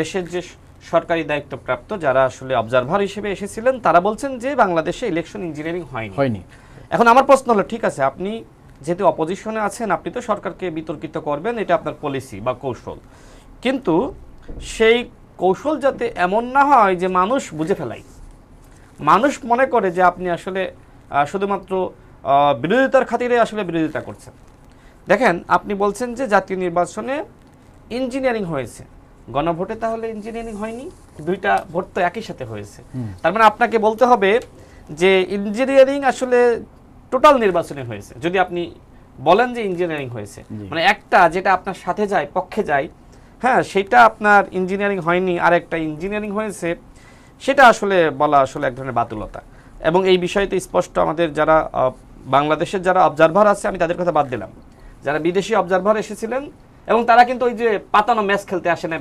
দেশের যে সরকারি দায়িত্বপ্রাপ্ত যারা আসলে অবজারভার হিসেবে এসেছিলেন তারা বলছেন যে বাংলাদেশে ইলেকশন ইঞ্জিনিয়ারিং হয়নি। এখন আমার প্রশ্ন হলো, ঠিক আছে, আপনি যেহেতু অপোজিশনে আছেন, আপনি তো সরকারকে বিতর্কিত করবেন, এটা আপনার পলিসি বা কৌশল, কিন্তু সেই কৌশল যাতে এমন না হয় যে মানুষ বুঝে ফেলায়, মানুষ মনে করে যে আপনি আসলে শুধুমাত্র বিরোধিতার খাতিরে আসলে বিরোধিতা করছেন। দেখেন, আপনি বলছেন যে জাতীয় নির্বাচনে ইঞ্জিনিয়ারিং হয়েছে, গণভোটে তাহলে ইঞ্জিনিয়ারিং হয়নি? দুইটা ভোট তো একই সাথে হয়েছে। তার মানে আপনাকে বলতে হবে যে ইঞ্জিনিয়ারিং আসলে টোটাল নির্বাচনে হয়েছে। যদি আপনি বলেন যে ইঞ্জিনিয়ারিং হয়েছে, মানে একটা যেটা আপনার সাথে যায়, পক্ষে যায়, হ্যাঁ, সেটা আপনার ইঞ্জিনিয়ারিং হয়নি, আর একটা ইঞ্জিনিয়ারিং হয়েছে, সেটা আসলে বলা আসলে এক ধরনের বাতুলতা। এবং এই বিষয়তে স্পষ্ট আমাদের যারা বাংলাদেশের যারা অবজারভার আছে, আমি তাদের কথা বাদ দিলাম, যারা বিদেশি অবজারভার এসেছিলেন, এবং তারা কিন্তু ওই যে পাতানো ম্যাচ খেলতে আসে না,